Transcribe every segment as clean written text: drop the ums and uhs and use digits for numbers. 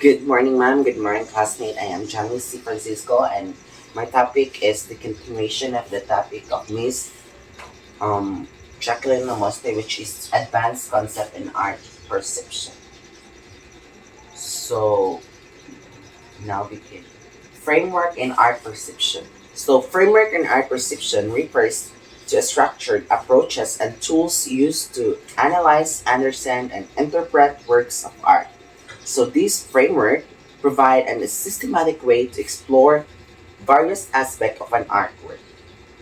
Good morning, ma'am. Good morning, classmate. I am Johnny C. Francisco, and my topic is the continuation of the topic of Miss um, Jacqueline Lamoste, which is Advanced Concept in Art Perception. So, now begin. Framework in Art Perception. So, framework in art perception refers to structured approaches and tools used to analyze, understand, and interpret works of art. So these framework provide a systematic way to explore various aspects of an artwork,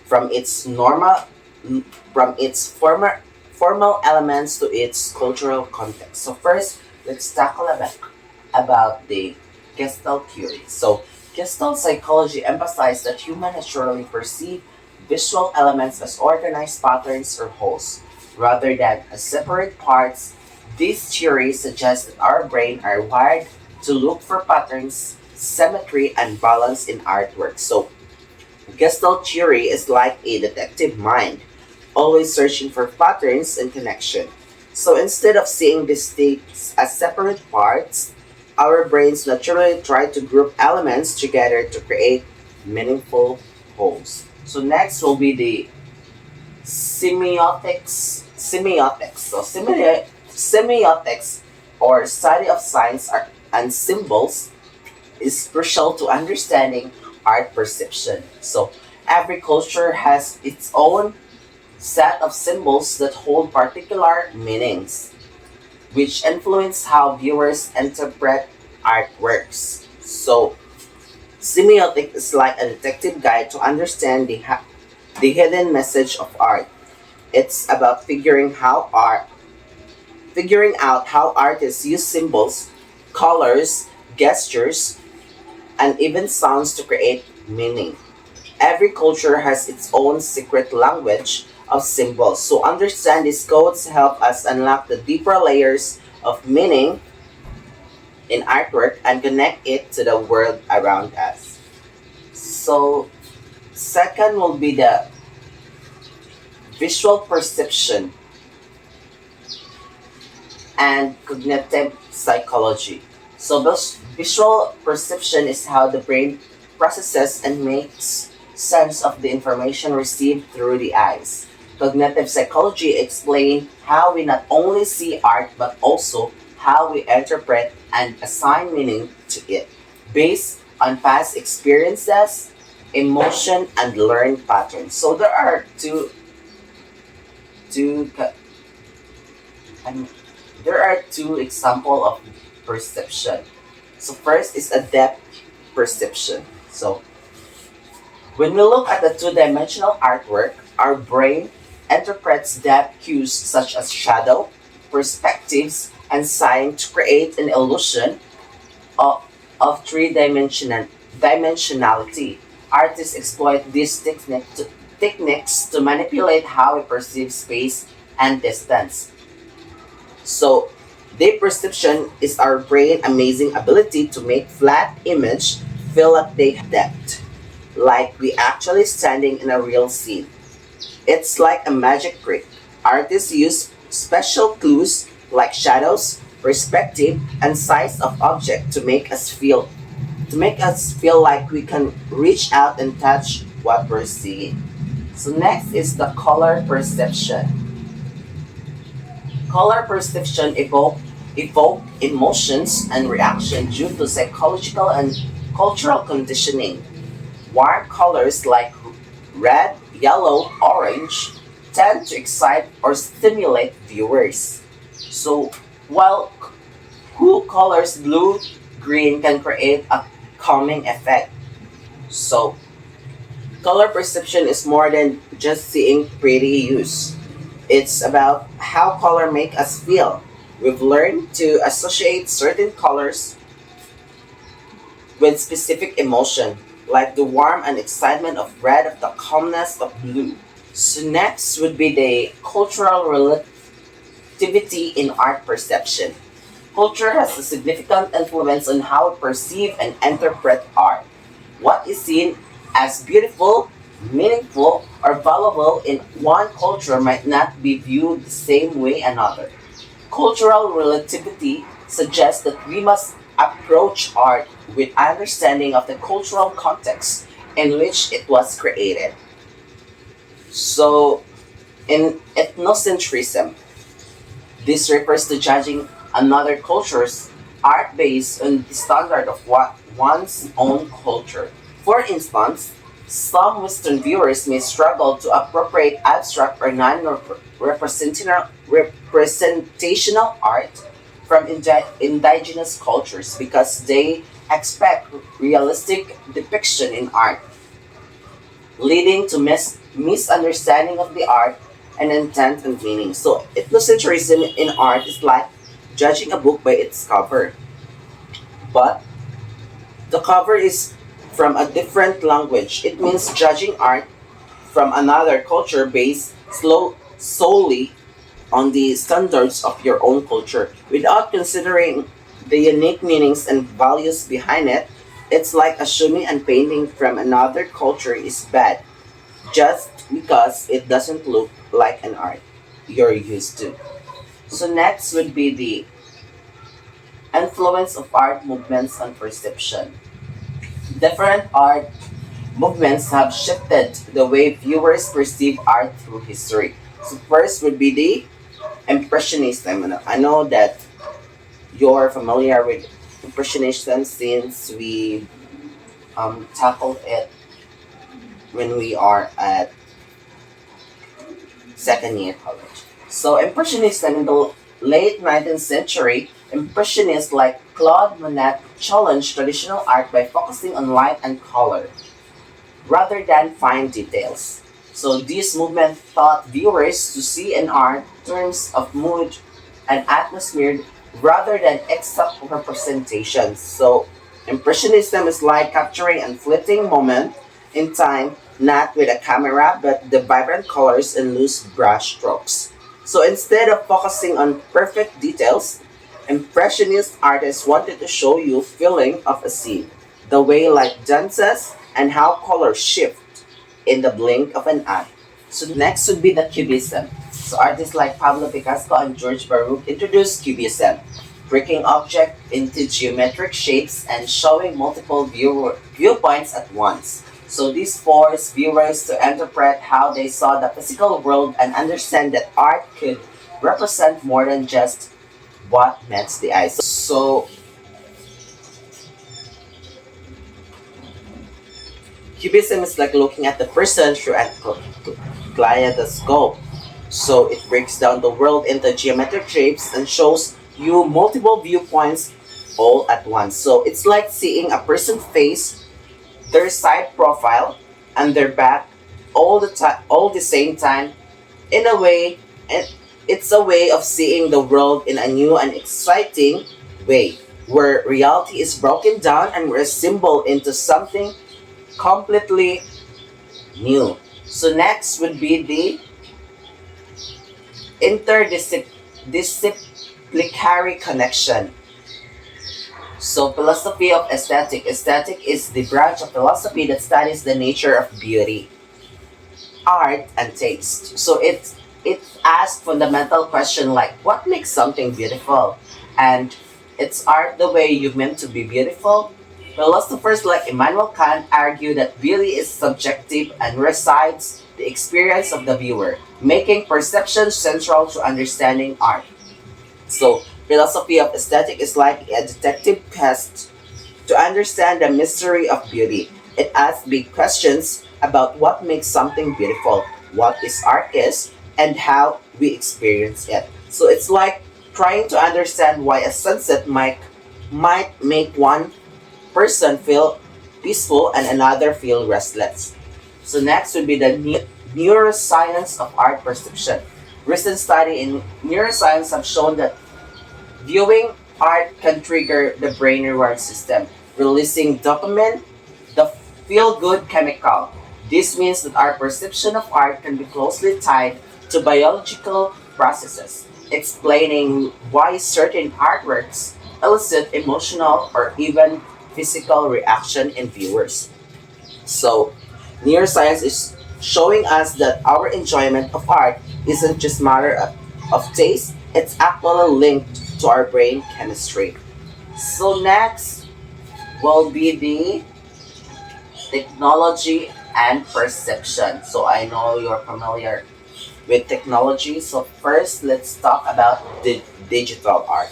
from its normal, from its formal elements to its cultural context. So first, let's tackle about the Gestalt theory. So Gestalt psychology emphasizes that humans naturally perceive visual elements as organized patterns or wholes, rather than as separate parts. This theory suggests that our brain are wired to look for patterns, symmetry, and balance in artwork. So Gestalt theory is like a detective mind, always searching for patterns and connection. So instead of seeing these things as separate parts, our brains naturally try to group elements together to create meaningful wholes. So next will be the semiotics. So semiotics or study of signs and symbols is crucial to understanding art perception. So every culture has its own set of symbols that hold particular meanings, which influence how viewers interpret artworks. So semiotic is like a detective guide to understand the hidden message of art. It's about figuring out how artists use symbols, colors, gestures, and even sounds to create meaning. Every culture has its own secret language of symbols, so understand these codes help us unlock the deeper layers of meaning in artwork and connect it to the world around us. So, second will be the visual perception and cognitive psychology. So, visual perception is how the brain processes and makes sense of the information received through the eyes. Cognitive psychology explains how we not only see art but also how we interpret and assign meaning to it based on past experiences, emotion, and learned patterns. So there are two I mean, there are two examples of perception. So first is a depth perception. So when we look at the two-dimensional artwork, our brain interprets depth cues such as shadow, perspectives, and sign to create an illusion of, of dimensionality. Artists exploit these techniques to manipulate how we perceive space and distance. So, deep perception is our brain amazing ability to make flat image feel like they have depth, like we actually standing in a real scene. It's like a magic trick. Artists use special clues like shadows, perspective, and size of object to make us feel like we can reach out and touch what we're seeing. So next is the color perception. Color perception evoke emotions and reaction due to psychological and cultural conditioning. Warm colors like red, yellow, orange tend to excite or stimulate viewers. So while cool colors blue, green can create a calming effect. So color perception is more than just seeing pretty hues. It's about how color make us feel. We've learned to associate certain colors with specific emotion, like the warmth and excitement of red of the calmness of blue. So next would be the cultural relativity in art perception. Culture has a significant influence on how we perceive and interpret art. What is seen as beautiful, meaningful, or valuable in one culture might not be viewed the same way another. Cultural relativity suggests that we must approach art with understanding of the cultural context in which it was created. So, in ethnocentrism, this refers to judging another culture's art based on the standard of what one's own culture. For instance, some Western viewers may struggle to appropriate abstract or non-representational art from indigenous cultures because they expect realistic depiction in art, leading to misunderstanding of the art and intent and meaning. So, ethnocentrism in art is like judging a book by its cover, but the cover is from a different language. It means judging art from another culture based solely on the standards of your own culture without considering the unique meanings and values behind it. It's like assuming a painting from another culture is bad just because it doesn't look like an art you're used to. So next would be the influence of art movements on perception. Different art movements have shifted the way viewers perceive art through history. So first would be the Impressionism. And I know that you're familiar with Impressionism since we tackled it when we are at second year college. So Impressionism in the late 19th century, Impressionists like Claude Monet challenged traditional art by focusing on light and color rather than fine details. So this movement taught viewers to see an art in terms of mood and atmosphere rather than exact representations. So Impressionism is like capturing a fleeting moment in time, not with a camera, but the vibrant colors and loose brush strokes. So instead of focusing on perfect details, Impressionist artists wanted to show you feeling of a scene, the way light dances, and how colors shift in the blink of an eye. So next would be the Cubism. So artists like Pablo Picasso and George Baruch introduced Cubism, breaking objects into geometric shapes and showing multiple viewpoints at once. So this forced viewers to interpret how they saw the physical world and understand that art could represent more than just what meets the eye. So Cubism is like looking at the person through a kaleidoscope. So it breaks down the world into geometric shapes and shows you multiple viewpoints all at once. So it's like seeing a person's face, their side profile, and their back all the same time. In a way, and it's a way of seeing the world in a new and exciting way, where reality is broken down and reassembled into something completely new. So next would be the interdisciplinary connection. So philosophy of aesthetic. Aesthetic is the branch of philosophy that studies the nature of beauty, art, and taste. So it asks fundamental question like what makes something beautiful, and it's art the way you meant to be beautiful. Philosophers like Immanuel Kant argue that beauty is subjective and resides the experience of the viewer, making perception central to understanding art. So, philosophy of aesthetic is like a detective quest to understand the mystery of beauty. It asks big questions about what makes something beautiful, what is art is, and how we experience it. So it's like trying to understand why a sunset might make one person feel peaceful and another feel restless. So next would be the neuroscience of art perception. Recent study in neuroscience have shown that viewing art can trigger the brain reward system, releasing dopamine, the feel-good chemical. This means that our perception of art can be closely tied to biological processes, explaining why certain artworks elicit emotional or even physical reaction in viewers. So, neuroscience is showing us that our enjoyment of art isn't just matter of taste, it's actually linked to our brain chemistry. So next will be the technology and perception. So I know you're familiar with technology. So first, let's talk about the digital art.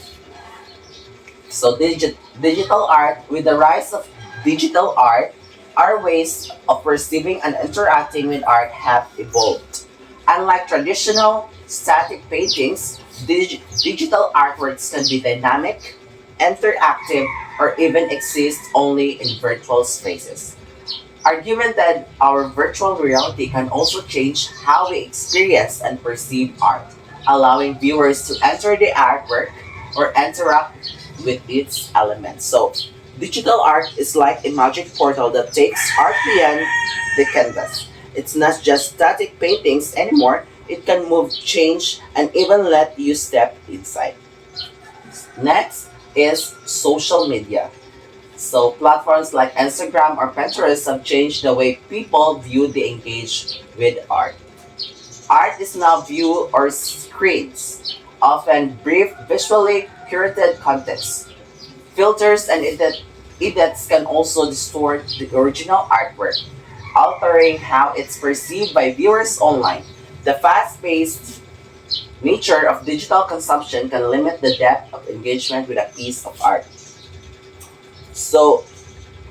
So digital art, with the rise of digital art, our ways of perceiving and interacting with art have evolved. Unlike traditional static paintings, digital artworks can be dynamic, interactive, or even exist only in virtual spaces. Argument that our virtual reality can also change how we experience and perceive art, allowing viewers to enter the artwork or interact with its elements. So, digital art is like a magic portal that takes art beyond the canvas. It's not just static paintings anymore, it can move, change, and even let you step inside. Next is social media. So platforms like Instagram or Pinterest have changed the way people view the engage with art. Art is now viewed or screens, often brief, visually curated contents. Filters and edits can also distort the original artwork, altering how it's perceived by viewers online. The fast-paced nature of digital consumption can limit the depth of engagement with a piece of art. So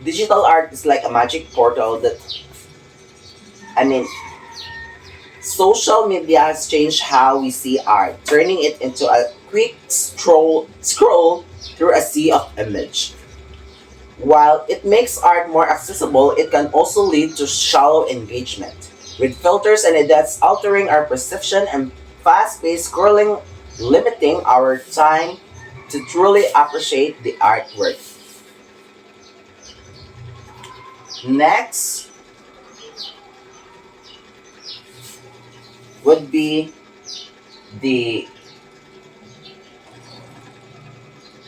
digital art is like a magic portal that, I mean, social media has changed how we see art, turning it into a quick scroll through a sea of image. While it makes art more accessible, it can also lead to shallow engagement, with filters and edits altering our perception and fast-paced scrolling limiting our time to truly appreciate the artwork. Next would be the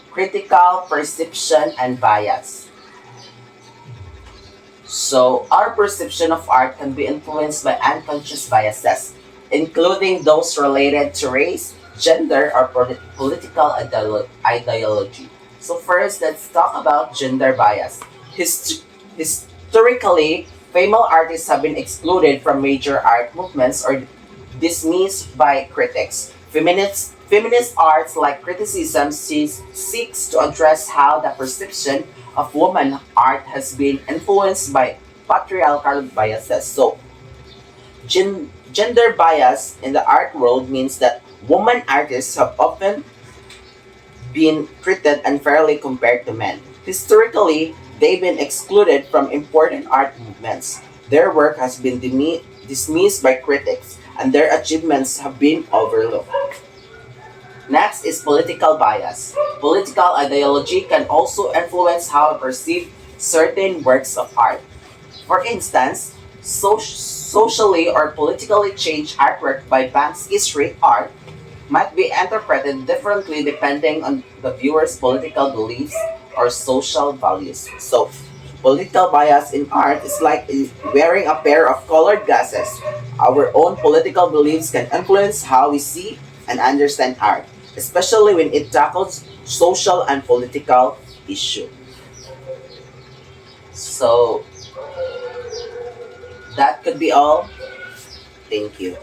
critical perception and bias. So, our perception of art can be influenced by unconscious biases, including those related to race, gender, or political ideology. So, first, let's talk about gender bias. Historically, female artists have been excluded from major art movements or dismissed by critics. Feminist arts like criticism seeks to address how the perception of woman art has been influenced by patriarchal biases. So, gender bias in the art world means that women artists have often been treated unfairly compared to men. Historically, they've been excluded from important art movements. Their work has been dismissed by critics, and their achievements have been overlooked. Next is political bias. Political ideology can also influence how we perceive certain works of art. For instance, socially or politically changed artwork by Banksy street art might be interpreted differently depending on the viewer's political beliefs or social values. So, political bias in art is like wearing a pair of colored glasses. Our own political beliefs can influence how we see and understand art, especially when it tackles social and political issues. So, that could be all. Thank you.